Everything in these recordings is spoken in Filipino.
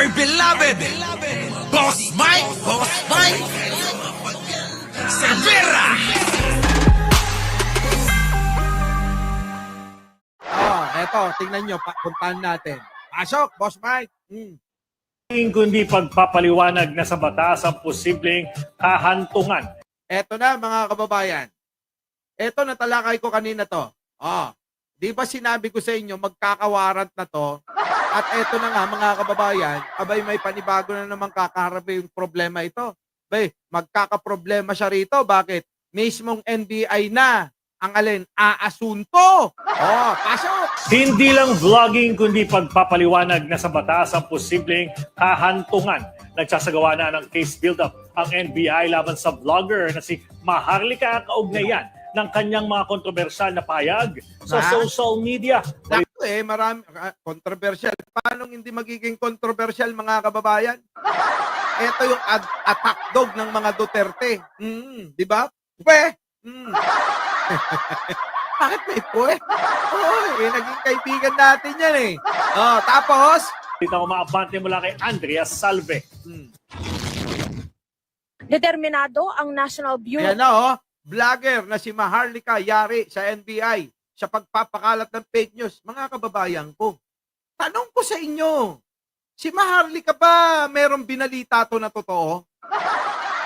my beloved Boss Mike, Severa. Eto, tingnan nyo, puntahan natin. Pasok, Boss Mike. Kundi pagpapaliwanag na sa batas ang posibleng kahantungan. Eto na, mga kababayan. Eto, natalakay ko kanina to. Di ba sinabi ko sa inyo, magkakawarant na to? At eto na nga, mga kababayan, abay may panibago na naman kakaharap yung problema ito. Abay, magkakaproblema siya rito. Bakit? Mismong NBI na ang aasunto. Pasok! Hindi lang vlogging kundi pagpapaliwanag na sa batas ang posibleng kahantungan. Nagsasagawa na ng case build-up ang NBI laban sa vlogger na si Maharlika kaugnayan ng kanyang mga kontrobersyal na payag sa social media. Marami controversial. Paano hindi magiging controversial, mga kababayan? Ito yung attack dog ng mga Duterte. Di ba? Bakit may puwe? Naging kaibigan natin yan eh. Tapos? Dito ko maabante mula kay Andrea Salve. Determinado ang National Bureau. Ayan na vlogger na si Maharlika yari sa NBI sa pagpapakalat ng fake news. Mga kababayan ko, tanong ko sa inyo, si Maharlika ba merong binalita to na totoo?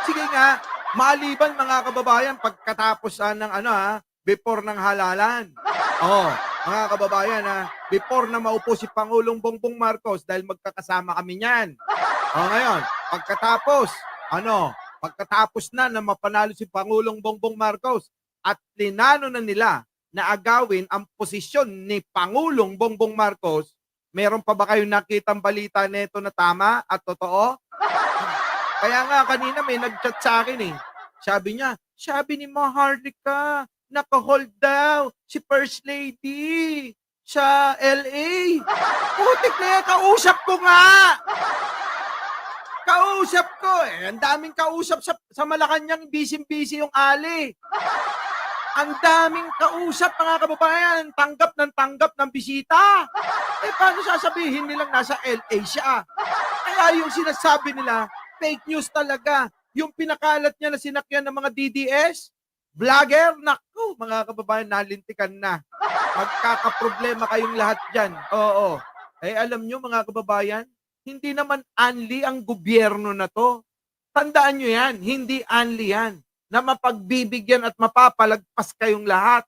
Sige nga, maliban mga kababayan pagkatapos ng before ng halalan. Mga kababayan before na maupo si Pangulong Bongbong Marcos dahil magkakasama kami niyan. Ngayon, pagkatapos na mapanalo si Pangulong Bongbong Marcos at linano na nila na agawin ang posisyon ni Pangulong Bongbong Marcos, meron pa ba kayong nakitang balita nito na tama at totoo? Kaya nga kanina may nag-chat sa akin eh. Sabi ni Maharlika, naka-hold daw si First Lady sa LA. Putik na yan, kausap ko nga! Kausap ko eh. Ang daming kausap sa Malacanang, busy-busy yung ali. Ang daming kausap, mga kababayan, tanggap ng bisita. Paano sasabihin nilang nasa LA siya? Kaya yung sinasabi nila, fake news talaga. Yung pinakalat niya na sinakyan ng mga DDS, vlogger, naku, mga kababayan, nalintikan na. Magkakaproblema kayong lahat dyan. Alam nyo, mga kababayan, hindi naman unli ang gobyerno na to. Tandaan nyo yan, hindi unli yan. Na mapagbibigyan at mapapalagpas kayong lahat.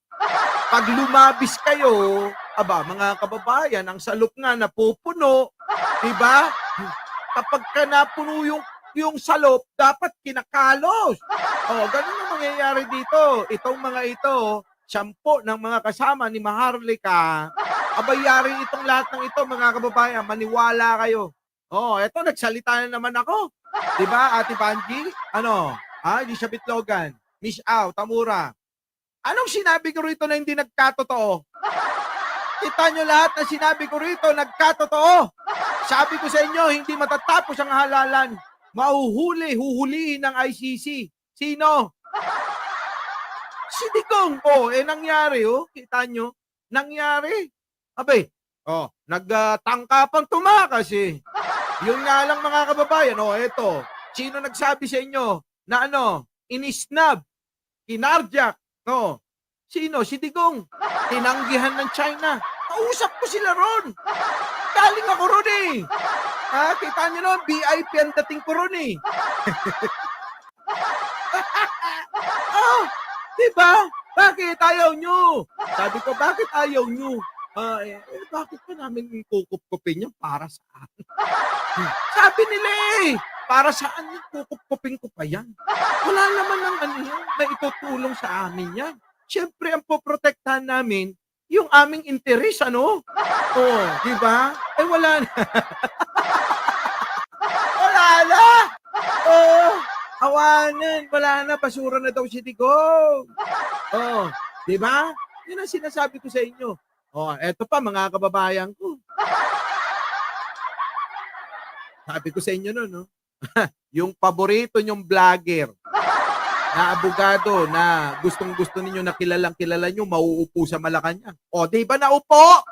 Pag lumabis kayo, mga kababayan, ang salok nga napupuno, diba? Kapag ka napuno yung salop, dapat kinakalos. Ganun ang mangyayari dito. Itong mga ito, 10 ng mga kasama ni Maharlika, yari itong lahat ng ito, mga kababayan, maniwala kayo. Eto, nagsalita na naman ako. Diba, Ate Banji? Elizabeth Logan, Miss Au, Tamura. Anong sinabi ko rito na hindi nagkatotoo? Kita nyo lahat na sinabi ko rito, nagkatotoo. Sabi ko sa inyo, hindi matatapos ang halalan. Huhulihin ng ICC. Sino? Si Digong. Nangyari, kita nyo? Nangyari. Nagtangkapang tumakas eh. Yun nga lang, mga kababayan, eto. Sino nagsabi sa inyo na inisnab, kinardiak, Sino? Si Digong. Tinanggihan ng China. Kausap ko sila ron. Galing ako ron eh. Kita nyo naman, VIP ang dating ko ron eh. Diba? Bakit ayaw nyo? Sabi ko, bakit ayaw nyo? Bakit pa namin kukup-kupin yan para saan? Sabi nila eh, para saan yung kukup-kupin ko pa yan? Wala naman ng na itutulong sa amin yan. Siyempre, ang poprotektahan namin, yung aming interes, di ba? Wala na. Wala na! Awanan, wala na, basura na daw si Digong. Di ba? Yun ang sinasabi ko sa inyo. Eto pa, mga kababayan ko. Sabi ko sa inyo yung paborito nyong vlogger na abogado na gustong-gusto ninyo na kilalang-kilala nyo, mauupo sa Malacanang. Di ba naupo?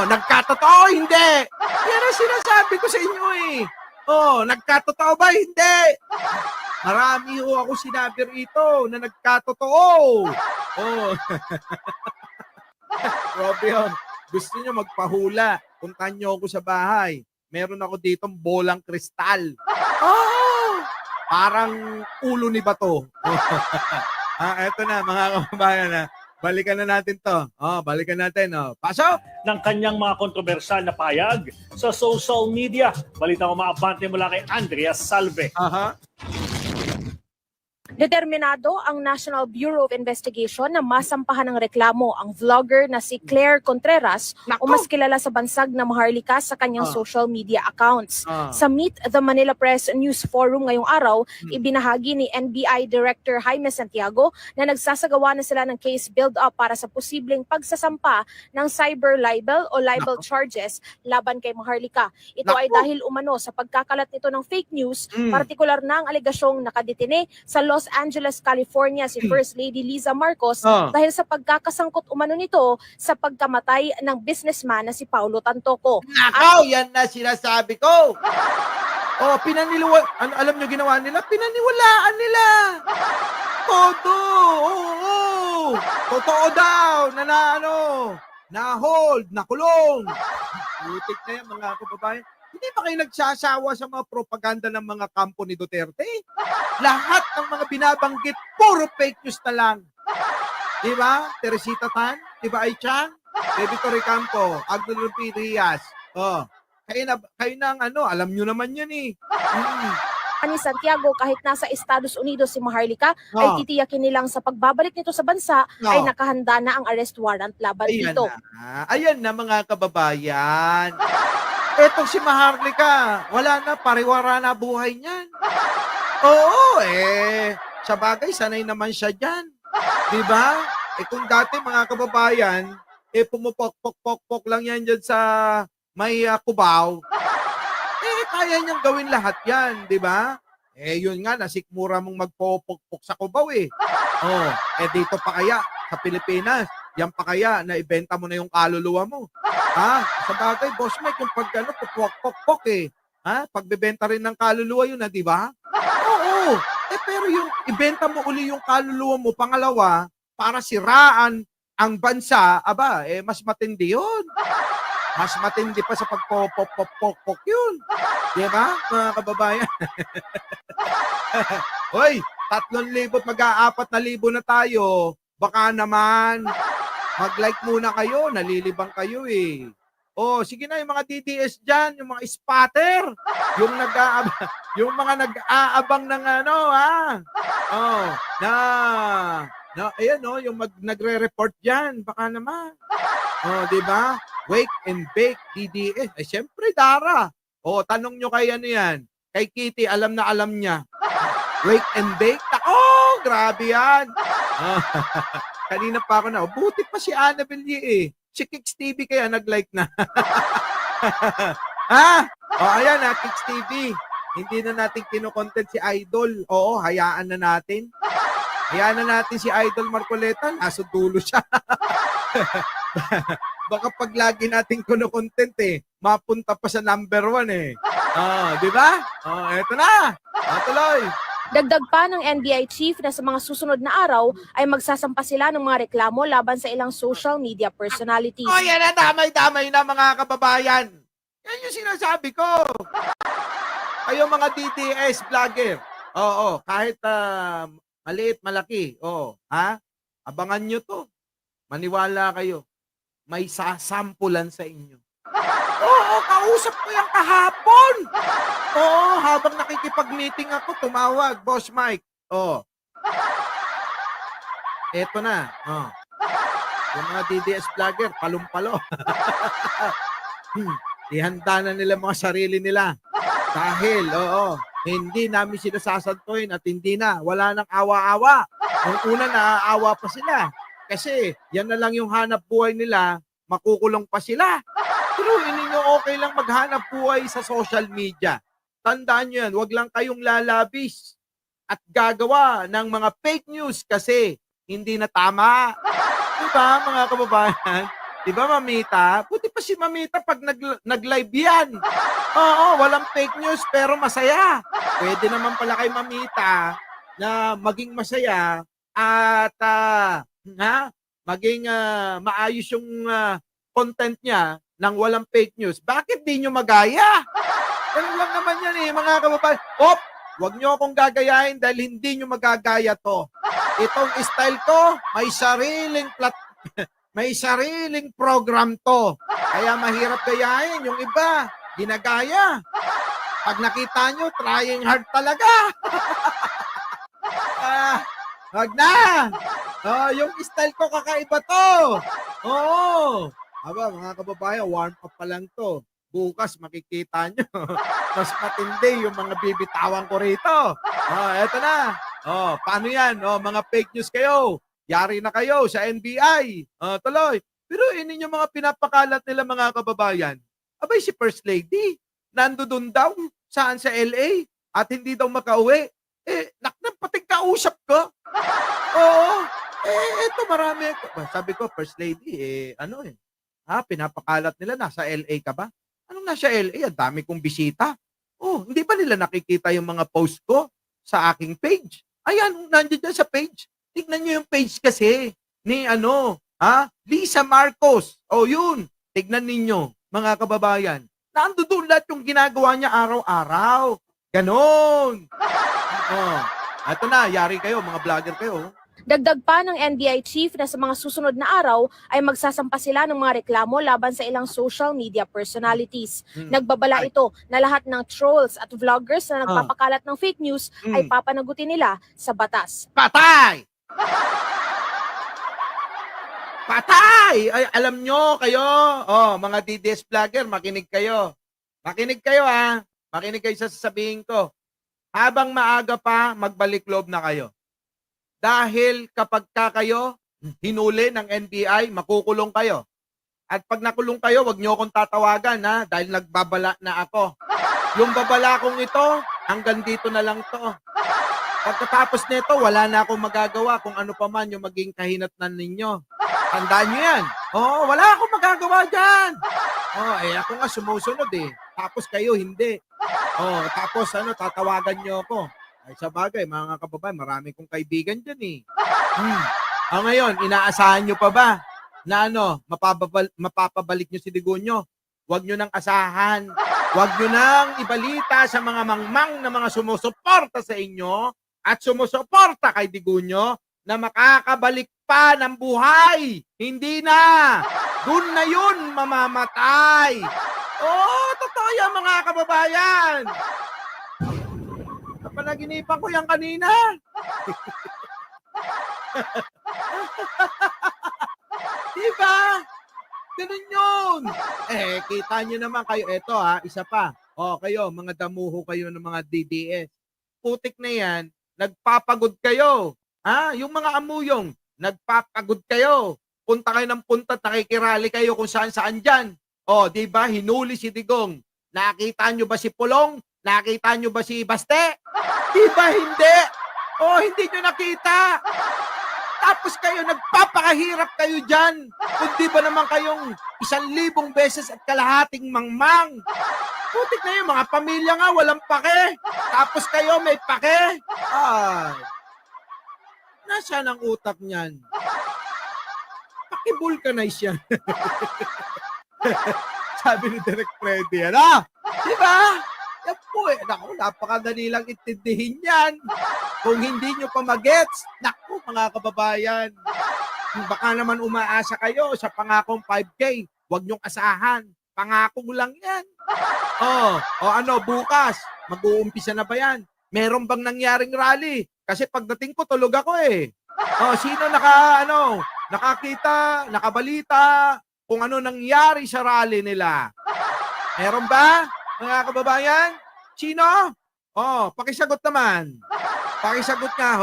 Nagkatotoo? Hindi. Yan ang sinasabi ko sa inyo eh. Oh, nagkatotoo ba? Hindi. Marami ho ako sinabi rito na nagkatotoo. Oh. Robion, gusto nyo magpahula. Puntahan nyo ako sa bahay. Meron ako ditong bolang kristal. Oh! Parang ulo ni bato. Eto na, mga kababayan na. Balikan na natin to. Balikan natin. Pasok! Ng kanyang mga kontrobersyal na payag sa social media. Balita mo maabante mula kay Andrea Salve. Aha. Determinado ang National Bureau of Investigation na masampahan ng reklamo ang vlogger na si Claire Contreras o mas kilala sa bansag na Maharlika sa kanyang social media accounts. Sa Meet the Manila Press News Forum ngayong araw, ibinahagi ni NBI Director Jaime Santiago na nagsasagawa na sila ng case build-up para sa posibleng pagsasampa ng cyber libel o libel charges laban kay Maharlika. Ito ay dahil umano sa pagkakalat nito ng fake news, partikular na ang alegasyong nakadetine sa Los Angeles, California si First Lady Liza Marcos dahil sa pagkakasangkot umano nito sa pagkamatay ng businessman na si Paulo Tantoco. Nakaw, yan na sinasabi ko. Alam nyo ginawa nila? Pinaniwalaan nila. Todo. Oo. Totoo daw na-hold, nakulong. Butik na yan mga kababayan. Hindi ba kayo nagsasawa sa mga propaganda ng mga kampo ni Duterte? Lahat ng mga binabanggit, puro fake news na lang. Di ba? Teresita Tan, di ba Aichang? Baby Torre Campo, Agdolor P. Rias. Kayo na alam nyo naman yan eh. Ni Santiago, kahit nasa Estados Unidos si Maharlika, ay titiyakin nilang sa pagbabalik nito sa bansa ay nakahanda na ang arrest warrant laban dito. Ayan na mga kababayan. Etong si Maharlika, wala na, pariwara na buhay niyan. Oo, sa bagay, sanay naman siya dyan. Diba? Kung dati mga kababayan, pumupok-pok-pok lang yan dyan sa may Cubao, kaya niyang gawin lahat yan, diba? Yun nga, nasikmura mong magpopok-pok sa Cubao dito pa kaya, sa Pilipinas, yan pa kaya na ibenta mo na yung kaluluwa mo. Sa bagay, Boss Mike, yung pupok-pok-pok pagbebenta rin ng kaluluwa yun, di ba? Oo. Pero yung ibenta mo uli yung kaluluwa mo, pangalawa, para siraan ang bansa, mas matindi yun. Mas matindi pa sa pagpopok-pok-pok yun. Di ba, mga kababayan? Hoy, 3,000 mag-4,000 na tayo. Baka naman, mag-like muna kayo, nalilibang kayo eh. Sige na yung mga DDS dyan, yung mga spotter, yung mga nag-aabang ng yung nagre-report dyan, baka naman. Di ba? Wake and bake DDS. Siyempre, Dara. Tanong nyo kay yan. Kay Kitty, alam na alam niya. Wake and bake? Grabe yan. Kanina pa ako na. Buti pa si Annabelle Si Kicks TV kaya nag-like na. Ayan Kicks TV. Hindi na natin kinokontent si Idol. Hayaan na natin. Hayaan na natin si Idol Marcoleta. Nasa dulo siya. Baka pag lagi natin kinokontent mapunta pa sa number 1 di ba? Eto na. Tuloy. Dagdag pa ng NBI chief na sa mga susunod na araw ay magsasampa sila ng mga reklamo laban sa ilang social media personalities. Yan na, damay-damay na mga kababayan. Yan yung sinasabi ko. Kayo mga DDS vlogger. Kahit maliit, malaki. Abangan nyo to. Maniwala kayo. May sasampulan sa inyo. Kausap ko yung kahapon. Habang nakikipag-meeting ako, tumawag, Boss Mike. Eto na. Yung mga DDS vlogger, palumpalo. Ihanda na nila mga sarili nila. Dahil, hindi namin sila sasantuin at hindi na. Wala nang awa-awa. Nung una, naaawa pa sila. Kasi, yan na lang yung hanap buhay nila, makukulong pa sila. Pero hindi nyo okay lang maghanap buhay sa social media. Tandaan nyo yan, wag lang kayong lalabis at gagawa ng mga fake news kasi hindi na tama. Diba mga kababayan? Di ba, Mamita? Buti pa si Mamita pag nag-live yan. Oo, walang fake news pero masaya. Pwede naman pala kay Mamita na maging masaya at maging maayos yung content niya nang walang fake news. Bakit di nyo magaya? Ganun lang naman yan mga kababayan. Huwag nyo akong gagayahin dahil hindi nyo magagaya to. Itong style ko, may sariling program to. Kaya mahirap gayahin. Yung iba, ginagaya. Pag nakita nyo, trying hard talaga. Wag na. Yung style ko, kakaiba to. Oo. Aba, mga kababayan, warm up pa lang to. Bukas makikita nyo. Mas matindi yung mga bibitawan ko rito. Eto na. Paano yan? Mga fake news kayo. Yari na kayo sa NBI. Tuloy. Pero yun yung mga pinapakalat nila mga kababayan. Abay si First Lady, nandoon daw saan sa LA at hindi daw makauwi. Pating kausap ko. Oo. Eto marami. Sabi ko, First Lady, pinapakalat nila nasa LA ka ba? Anong nasa LA? Ang dami kong bisita. Hindi ba nila nakikita yung mga post ko sa aking page? Ayan, nandiyan dyan sa page. Tignan nyo yung page kasi ni Lisa Marcos. Yun. Tignan ninyo, mga kababayan. Nandoon lahat yung ginagawa niya araw-araw. Ganon. Ito na, yari kayo, mga vlogger kayo. Dagdag pa ng NBI chief na sa mga susunod na araw ay magsasampa sila ng mga reklamo laban sa ilang social media personalities. Nagbabala ito na lahat ng trolls at vloggers na nagpapakalat ng fake news ay papanagutin nila sa batas. Patay! Patay! Ay, alam nyo kayo, mga DDS vlogger, makinig kayo. Makinig kayo Makinig kayo sa sasabihin ko. Habang maaga pa, magbalik loob na kayo. Dahil kapag kayo hinuli ng NBI, makukulong kayo. At pag nakulong kayo, wag nyo akong tatawagan dahil nagbabala na ako. Yung babala kong ito, hanggang dito na lang to. Pagkatapos nito, wala na akong magagawa kung ano pa man yung maging kahinatnan ninyo. Tandaan nyo yan. Wala akong magagawa dyan. Ako nga sumusunod Tapos kayo, hindi. Tapos tatawagan nyo ako. Ay sa bagay, mga kababayan, marami kong kaibigan dyan ngayon, inaasahan nyo pa ba na mapapabalik nyo si Digunyo? Huwag nyo nang asahan. Huwag nyo nang ibalita sa mga mangmang na mga sumusuporta sa inyo at sumusuporta kay Digunyo na makakabalik pa ng buhay. Hindi na. Doon na yun mamamatay. Totoo yan mga kababayan. Napanaginipan ko yan kanina. Diba? Ganun yun. Kita nyo naman kayo. Eto isa pa. Kayo, mga damuho kayo ng mga DDS. Putik na yan, nagpapagod kayo. Yung mga amuyong, nagpapagod kayo. Punta kayo ng punta, nakikirali kayo kung saan-saan dyan. Diba? Hinuli si Digong. Nakita nyo ba si Pulong? Nakita nyo ba si Baste? Diba hindi? Hindi nyo nakita. Tapos kayo, nagpapakahirap kayo dyan. Kundi ba naman kayong 1,000 beses at kalahating mangmang? Putik na yung mga pamilya nga, walang pake. Tapos kayo, may pake. Nasaan ang utak niyan? Paki-vulcanize yan. Sabi ni Direk Freddy, diba? Yan po napakadali lang intindihin yan. Kung hindi nyo pa magets, naku mga kababayan, baka naman umaasa kayo sa pangakong 5K, huwag nyong asahan. Pangako lang yan. Bukas, mag-uumpisa na ba yan? Meron bang nangyaring rally? Kasi pagdating ko, tulog ako sino nakakita, nakabalita, kung ano nangyari sa rally nila? Meron ba? Mga kababayan, sino? Pakisagot naman. Pakisagot nga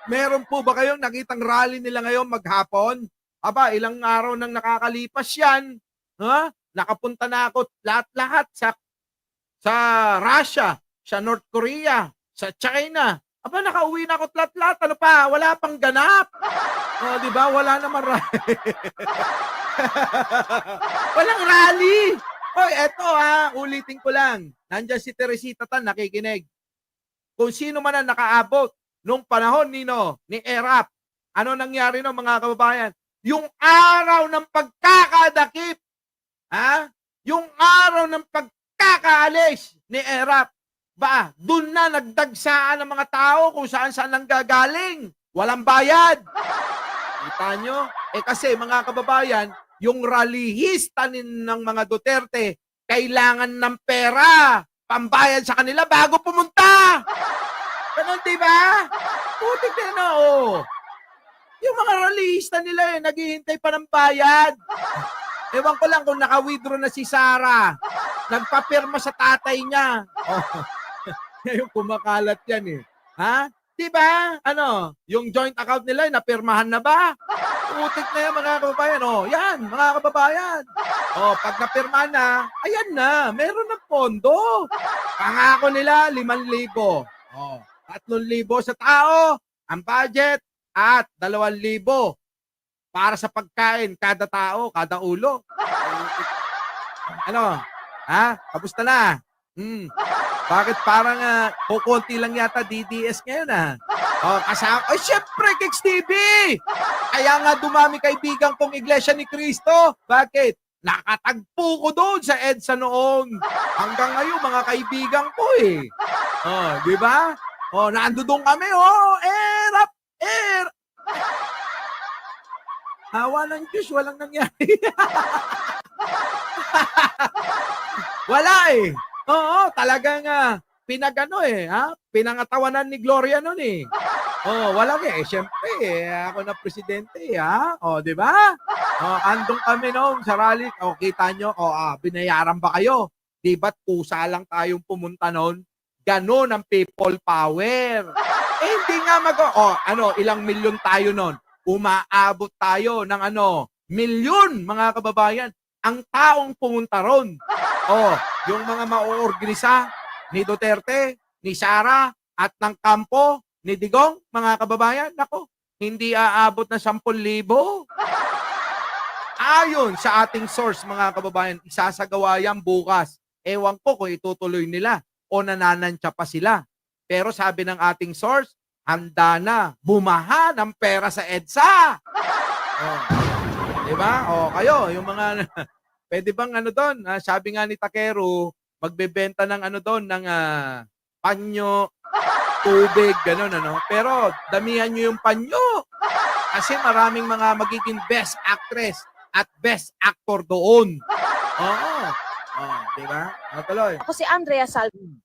Meron po ba kayong nakitang rally nila ngayon maghapon? Aba, ilang araw nang nakakalipas yan. Nakapunta na ako lahat-lahat sa Russia, sa North Korea, sa China. Aba, nakauwi na ako lahat-lahat. Ano pa? Wala pang ganap. Di ba? Wala naman rally. Walang rally. Hoy, eto ulitin ko lang. Nandiyan si Teresita Tan nakikinig. Kung sino man ang nakaabot nung panahon ni Erap, ano nangyari no mga kababayan? Yung araw ng pagkakadakip, yung araw ng pagkakaalis ni Erap, doon na nagdagsaan ng mga tao kung saan-saan nang gagaling. Walang bayad. Kita nyo? Kasi mga kababayan, yung rallyista ng mga Duterte, kailangan ng pera, pambayad sa kanila bago pumunta. Ganun, di ba? Putik na, Yung mga rallyista nila, naghihintay pa ng bayad. Ewan ko lang kung naka-withdraw na si Sara. Nagpapirma sa tatay niya. Ngayon kumakalat yan Di ba? Yung joint account nila, napirmahan na ba? Utik na yan mga kababayan. Yan, mga kababayan. Pag napirmahan na, ayan na, meron ng pondo. Pangako nila, 5,000. 3,000 sa tao, ang budget, at 2,000 para sa pagkain, kada tao, kada ulo. Kamusta na? Bakit parang kukunti lang yata DDS ngayon kasama. Syempre, Kicks TV! Kaya nga dumami kaibigan kong Iglesia ni Cristo. Bakit? Nakatagpo ko doon sa EDSA noon. Hanggang ngayon, mga kaibigan ko di ba? Nandoon kami, Erap! Hawa ng Diyos, walang nangyari. Wala Oo, talagang pinangatawanan ni Gloria noon walang syempre ako na presidente di ba? Andong kami noon sa rally. Kita nyo, binayaran ba kayo? Di ba't kusa lang tayong pumunta noon? Ganon ang people power. Hindi nga ilang milyon tayo noon? Umaabot tayo ng milyon mga kababayan. Ang taong pumunta ron. Yung mga mauorganisa ni Duterte, ni Sara, at ng kampo ni Digong, mga kababayan, hindi aabot na 10,000. Ayon sa ating source, mga kababayan, isasagawa yan bukas. Ewan ko kung itutuloy nila o nananantya pa sila. Pero sabi ng ating source, handa na bumaha ng pera sa EDSA. Diba? Kayo, yung mga... Pwede bang doon? Sabi nga ni Takero, magbebenta ng ng panyo, tubig, gano'n Pero damihan nyo yung panyo. Kasi maraming mga magiging best actress at best actor doon. Diba? Tuloy. Ako si Andrea Salvo.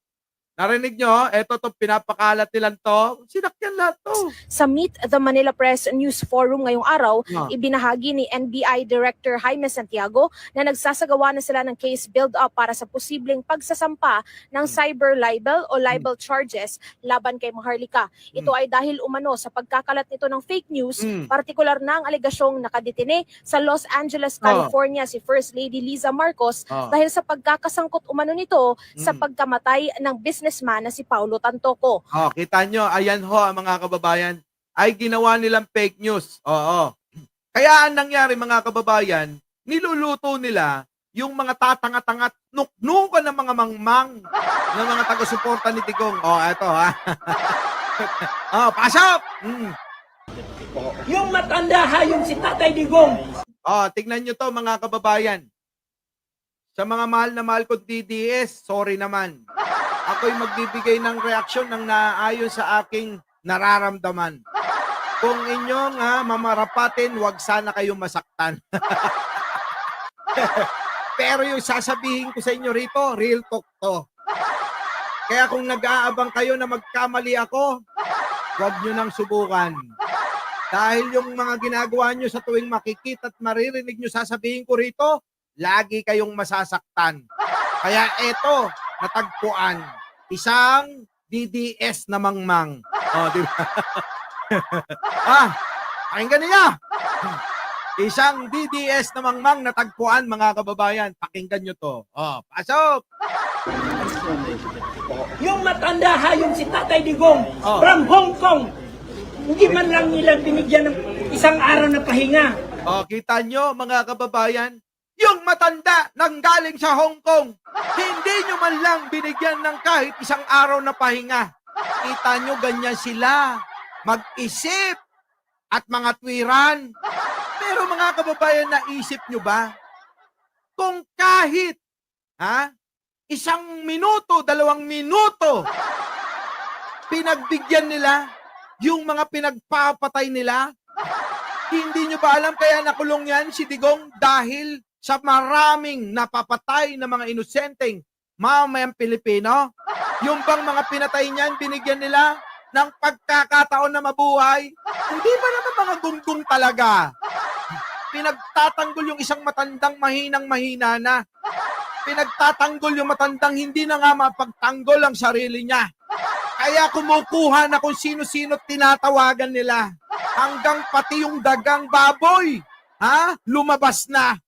Narinig nyo? Eto pinapakalat nilang to. Sinakyan lahat to. Sa Meet the Manila Press News Forum ngayong araw, ibinahagi ni NBI Director Jaime Santiago na nagsasagawa na sila ng case build-up para sa posibleng pagsasampa ng cyber libel o libel charges laban kay Maharlika. Ito ay dahil umano sa pagkakalat nito ng fake news, partikular na ang alegasyong nakadetine sa Los Angeles, California si First Lady Liza Marcos dahil sa pagkakasangkot umano nito sa pagkamatay ng businessman na si Paulo Tantoco. Kita nyo, ayan mga kababayan, ay ginawa nilang fake news. Kaya ang nangyari mga kababayan, niluluto nila yung mga tatanga-tangat, nuknukan ng mga mangmang ng mga taga-suporta ni Digong. Eto pasok! Yung matanda yung si Tatay Digong. Tignan nyo to mga kababayan. Sa mga mahal na mahal ko DDS, sorry naman. Ako'y magbibigay ng reaksyon ng naayon sa aking nararamdaman. Kung inyong mamarapatin, wag sana kayong masaktan. Pero yung sasabihin ko sa inyo rito, real talk to. Kaya kung nag-aabang kayo na magkamali ako, wag nyo nang subukan. Dahil yung mga ginagawa nyo sa tuwing makikita at maririnig nyo sasabihin ko rito, lagi kayong masasaktan. Kaya eto, natagpuan, isang DDS na mangmang. Di ba? Pakinggan niya. Isang DDS na mangmang natagpuan, mga kababayan. Pakinggan nyo to. Pasok! Yung matanda yung si Tatay Digong from Hong Kong. Hindi man lang nila binigyan ng isang araw na pahinga. O, kita nyo, mga kababayan, yung matanda nang galing sa Hong Kong, hindi nyo man lang binigyan ng kahit isang araw na pahinga. Kita nyo, ganyan sila. Mag-isip at mga twiran. Pero mga kababayan, naisip nyo ba? Kung kahit isang minuto, 2 minuto, pinagbigyan nila yung mga pinagpapatay nila, hindi nyo ba alam kaya nakulong yan si Digong dahil sa maraming napapatay na mga inosenteng mamamayang Pilipino? Yung bang mga pinatay niyan, binigyan nila ng pagkakataon na mabuhay? Hindi ba naman mga gunggong talaga? Pinagtatanggol yung isang matandang mahinang-mahina na. Pinagtatanggol yung matandang hindi na nga mapagtanggol ang sarili niya. Kaya kumukuha na kung sino-sino tinatawagan nila. Hanggang pati yung dagang baboy, lumabas na.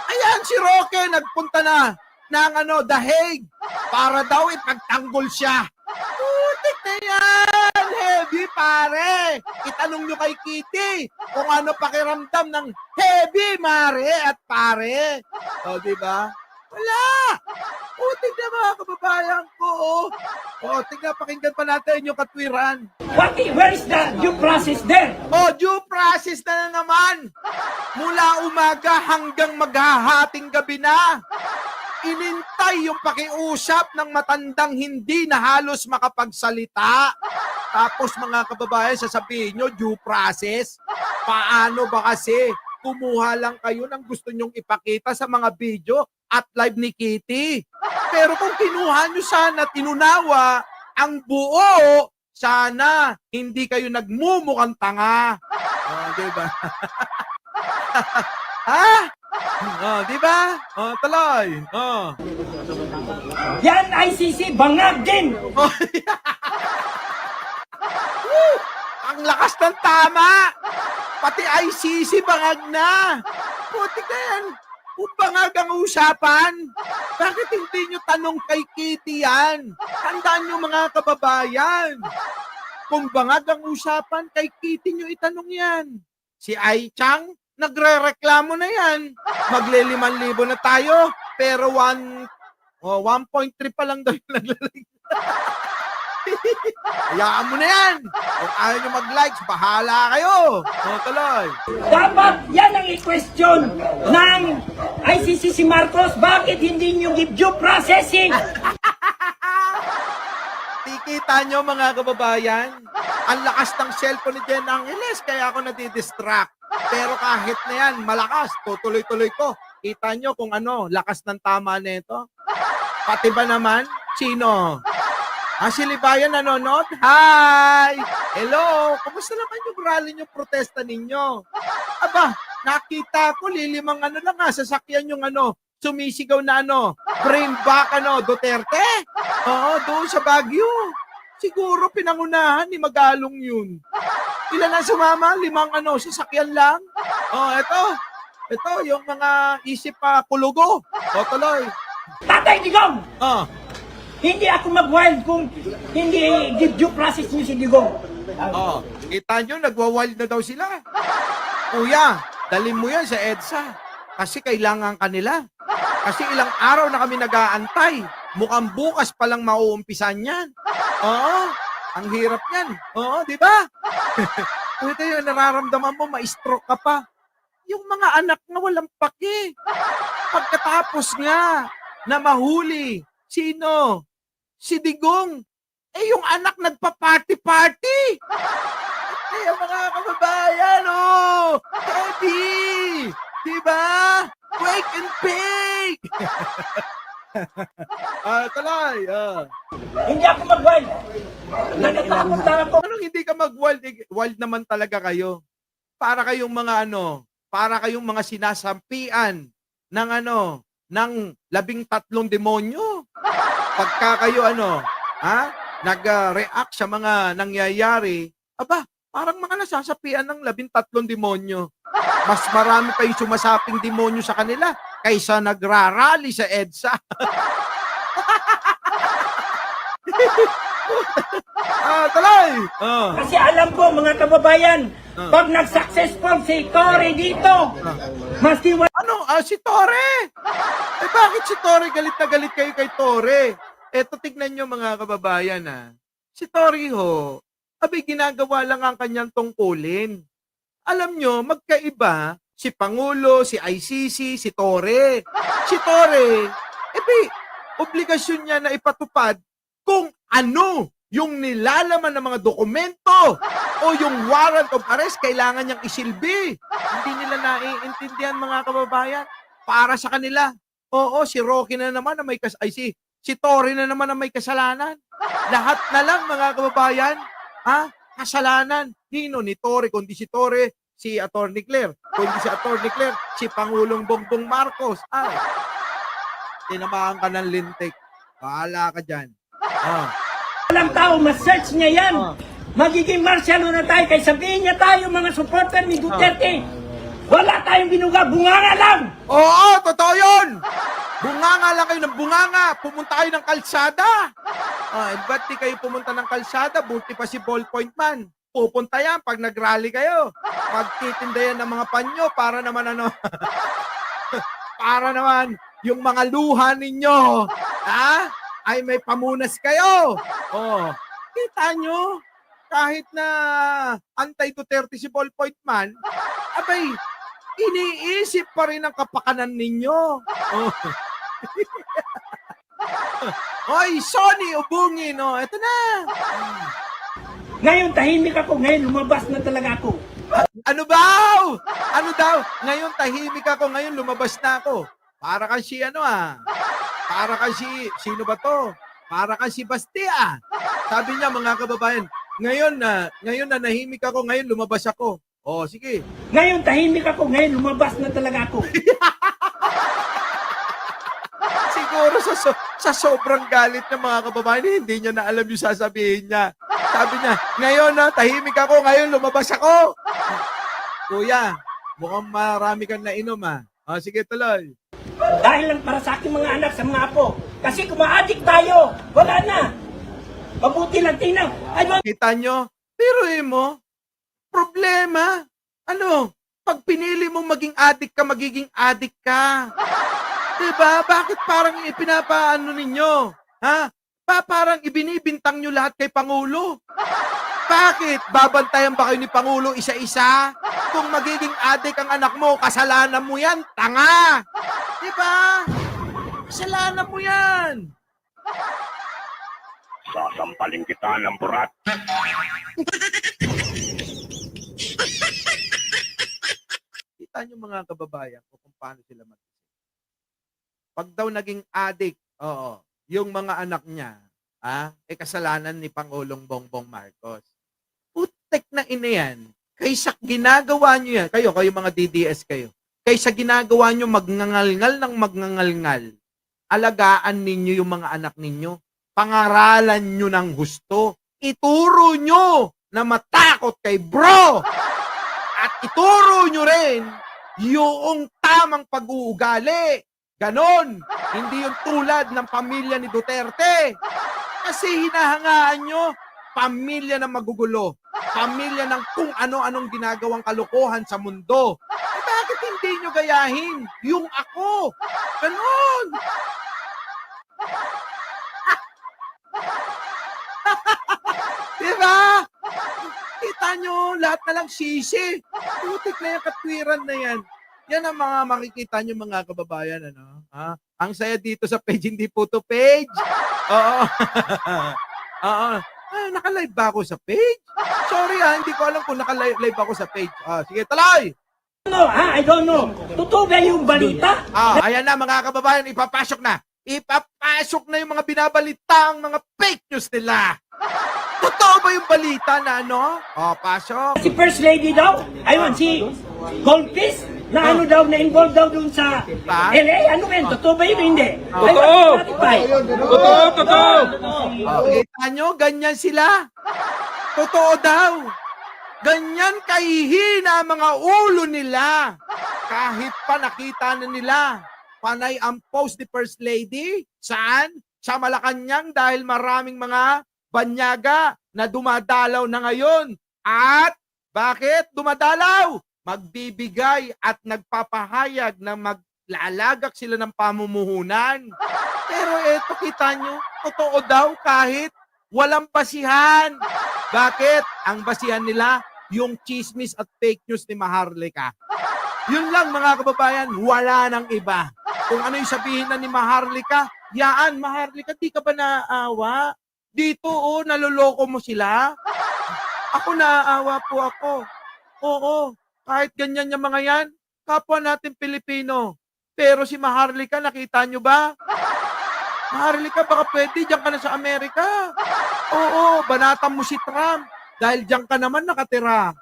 Ayan, si Roque nagpunta na ng The Hague para daw ipagtanggol siya. Putik na yan! Heavy, pare! Itanong nyo kay Kitty kung ano pakiramdam ng heavy, mare at pare. O, diba? Wala! Putik na mga kababayan ko. O, tingnan, pakinggan pa natin yung katwiran. Where is the due process there? O, due process na naman. Mula umaga hanggang maghahating gabi na. Inintay yung pakiusap ng matandang hindi na halos makapagsalita. Tapos mga kababayan, sasabihin nyo, due process? Paano ba kasi? Kumuha lang kayo ng gusto nyong ipakita sa mga video at live ni Kitty. Pero kung kinuha nyo sana at inunawa ang buo, sana hindi kayo nagmumukhang tanga. Diba? Diba? Tuloy. Yan ICC, bangag din! Ang lakas ng tama! Pati ICC bangag na! Putik na yan! Kung bangag ang usapan, bakit hindi nyo tanong kay Kitty yan? Tandaan nyo mga kababayan. Kung bangag ang usapan, kay Kitty nyo itanong yan. Si Ai Chang, nagre-reklamo na yan. Magle-5,000 na tayo, pero 1.3 pa lang daw yung naglalike. Hayaan mo na yan. Kung ayaw nyo mag-likes, bahala kayo. Tuloy. Dapat yan ang i-question ng ICC si Marcos. Bakit hindi nyo give due processing? Tikita nyo mga kababayan, ang lakas ng cellphone ni Jen Angeles, kaya ako nadidistract. Pero kahit na yan, malakas, tutuloy-tuloy ko. Kita nyo kung lakas ng tama nito. Pati ba naman, sino? Si Libayan nanonood? Hi! Hello! Kumusta naman yung rally nyo, protesta ninyo? Aba, nakita ko, lilimang lang sasakyan yung sumisigaw na brain back Duterte? Oo, doon sa Baguio. Siguro pinangunahan ni Magalong yun. Ilan ang sumama? 5 sasakyan lang? Ito, yung mga isip kulugo. Tuloy. Tatay Digong! Hindi ako mag-wild kung hindi give due process niyo si Digong. Kita nyo, nagwa-wild na daw sila. Kuya, dalhin mo yan sa EDSA. Kasi kailangan kanila. Kasi ilang araw na kami nag-aantay. Mukhang bukas palang mauumpisan yan. Ang hirap yan. Di ba? Ito yung nararamdaman mo, ma-stroke ka pa. Yung mga anak na walang paki. Pagkatapos nga na mahuli, sino? Si Digong. Yung anak nagpa-party-party. Kaya mga kababayan, Eddie! Diba? Wake and bake! Tuloy. Hindi ako mag-wild. Natatakot lang ako. Anong hindi ka mag-wild? Wild naman talaga kayo. Para kayong mga para kayong mga sinasampian ng ng 13 demonyo. Pagka kayo nag-react sa mga nangyayari, parang mga nasasapian ng 13 demonyo. Mas marami pa yung sumasaping demonyo sa kanila kaysa nagrarally sa EDSA. Tuloy! Kasi alam ko mga kababayan, pag nag-successful si Tory dito, maski wala Ano? Si Tore! Bakit si Tore? Galit na galit kayo kay Tore. Eto, tignan nyo mga kababayan, Si Tore ho, ginagawa lang ang kanyang tungkulin. Alam nyo, magkaiba si Pangulo, si ICC, si Tore. Si Tore, obligasyon niya na ipatupad kung ano yung nilalaman ng mga dokumento o yung warrant of arrest, kailangan niyang isilbi. Hindi nila naiintindihan mga kababayan. Para sa kanila, oo, si Rocky na naman na may si Tory na naman na may kasalanan. Lahat na lang mga kababayan, kasalanan. Nino ni Tory, kundi si Tory, si Atty. Claire. Kundi si Atty. Claire, si Pangulong Bongbong Marcos. Tinamaan ka ng lintik. Bahala ka dyan. walang tao, ma-search niya yan. Magiging martial law na tayo, kaya sabihin niya tayo mga supporter ni Duterte. Wala tayong binuga, bunganga lang! Oo, totoo yun! Bunganga lang kayo ng bunganga. Pumunta kayo ng kalsada. Ba't di kayo pumunta ng kalsada? Buti pa si Ballpoint Man. Pupunta yan pag nag-rally kayo. Magtitinda yan ng mga panyo para naman para naman yung mga luha ninyo, ay may pamunas kayo. Kita nyo, kahit na anti-Duterte si Ballpoint Man, iniisip pa rin ang kapakanan ninyo. Hoy, Sonny, ubungin, eto na. Ngayon, tahimik ako. Ngayon, lumabas na talaga ako. Ano daw? Ano daw? Ngayon tahimik ako, ngayon lumabas na ako. Para kang si Para kang sino ba to? Para kang si Bastia. Sabi niya mga kababayan, ngayon na nahimik ako, ngayon lumabas ako. Sige. Ngayon, tahimik ako. Ngayon, lumabas na talaga ako. Siguro sa sobrang galit ng mga kababayan, hindi niya na alam yung sasabihin niya. Sabi niya, ngayon tahimik ako, ngayon lumabas ako. Kuya, mukhang marami kang nainom sige, tuloy. Dahil lang para sa aking mga anak, sa mga apo. Kasi kung ma-addict tayo, wala na. Mabuti lang, tingnan. Kita nyo? Pero mo, problema. Pag pinili mo maging addict ka, magiging addict ka. Diba? Bakit parang ipinapaano ninyo? Parang ibinibintang nyo lahat kay Pangulo. Bakit? Babantayan ba kayo ni Pangulo isa-isa? Kung magiging addict ang anak mo, kasalanan mo yan, tanga! Diba? Kasalanan mo yan! Sasampaling kita ng burat. Kita nyo mga kababayan kung paano sila mag-isip. Pag daw naging addict, yung mga anak niya, kasalanan ni Pangulong Bongbong Marcos. Putek na ina yan. Kaysa ginagawa nyo yan, kayo mga DDS kayo, kaysa ginagawa nyo magngangalngal ng magngangalngal, alagaan ninyo yung mga anak ninyo, pangaralan nyo ng gusto, ituro nyo na matakot kay bro, at ituro nyo rin yung tamang pag-uugali. Ganon, hindi yung tulad ng pamilya ni Duterte. Kasi hinahangaan nyo, pamilya na magugulo. Pamilya ng kung ano-anong ginagawang kalokohan sa mundo. Bakit hindi nyo gayahin yung ako? Ganon. Diba? Kita nyo, lahat na lang sisi. Putik na yung katwiran na yan. Yan ang mga makikita nyo mga kababayan. Ang saya dito sa page, hindi photo page. Oo. Naka-live ba ako sa page? Sorry hindi ko alam kung naka-live ako sa page. Sige, tuloy! I don't know. Totoo ba yung balita? Ayan na mga kababayan, ipapasok na. Ipapasok na yung mga binabalitang mga fake news nila. Totoo ba yung balita na pasok. Si First Lady daw, si Goldfish, na na-involve daw dun sa LA. Ano ba yun? Totoo ba yun o hindi? Totoo! Totoo! Kita nyo, ganyan sila. Totoo daw. Ganyan kahihina ang mga ulo nila. Kahit pa nakita na nila. Panay ang post ni First Lady. Saan? Sa Malacanang dahil maraming mga Banyaga na dumadalaw na ngayon. At bakit dumadalaw? Magbibigay at nagpapahayag na maglalagak sila ng pamumuhunan. Pero eto, kita nyo, totoo daw kahit walang basihan. Bakit? Ang basihan nila, yung chismis at fake news ni Maharlika. Yun lang mga kababayan, wala nang iba. Kung ano yung sabihin na ni Maharlika, yaan, Maharlika, di ka ba naaawa? Dito, naloloko mo sila. Ako naaawa po ako. Oo, kahit ganyan yung mga yan, kapwa natin Pilipino. Pero si Maharlika, nakita nyo ba? Maharlika, baka pwede, diyan ka na sa Amerika. Oo, banatan mo si Trump. Dahil diyan ka naman nakatira.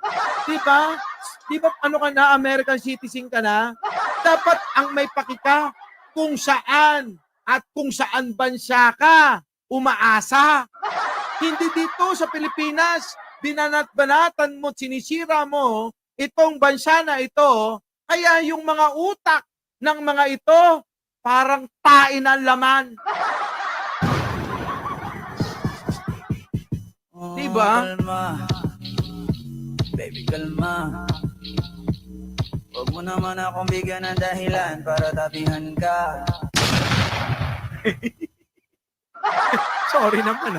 Diba? Diba ano ka na, American citizen ka na? Dapat ang may pakika kung saan at kung saan bansa ka umaasa. Hindi dito sa Pilipinas, binanat-banatan mo, sinisira mo itong bansa na ito, kaya yung mga utak ng mga ito parang tain ang laman. Diba? Kalma. Baby, kalma. Huwag mo naman akong bigyan ng dahilan para tapihan ka. Sorry naman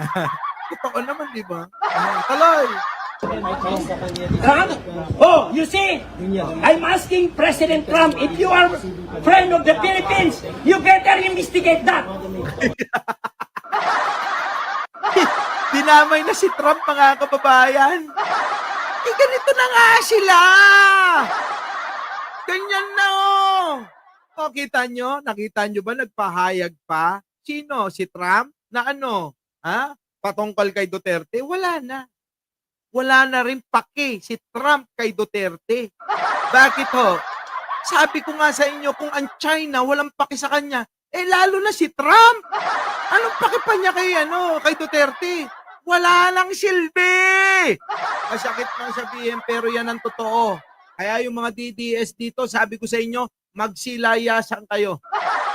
Totoo naman, diba? Tuloy! Trump? Oh, you see? I'm asking President Trump, if you are friend of the Philippines, you better investigate that. Dinamay na si Trump, mga kababayan. Ganito na nga sila. Ganyan na O, kita nyo? Nakita nyo ba nagpahayag pa? Sino? Si Trump? Na ano? Patungkol kay Duterte? Wala na. Wala na rin paki si Trump kay Duterte. Bakit ho? Sabi ko nga sa inyo, kung ang China walang paki sa kanya, lalo na si Trump. Anong paki pa niya kay Duterte? Wala lang silbi. Masakit mang sabihin, pero yan ang totoo. Kaya yung mga DDS dito, sabi ko sa inyo, magsilayasan kayo.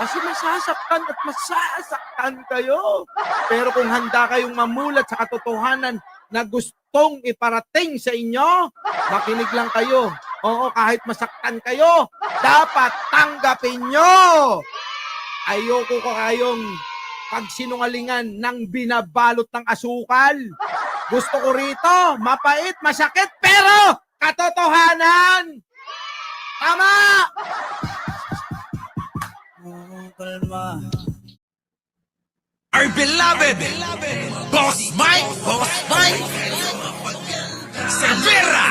Kasi masasaktan at masasaktan kayo. Pero kung handa kayong mamulat sa katotohanan na gustong iparating sa inyo, makinig lang kayo. Oo, kahit masaktan kayo, dapat tanggapin nyo. Ayoko ko kayong pagsinungalingan ng binabalot ng asukal. Gusto ko rito, mapait, masakit, pero katotohanan. Tama! Kalma. Our beloved Boss Mike Severa.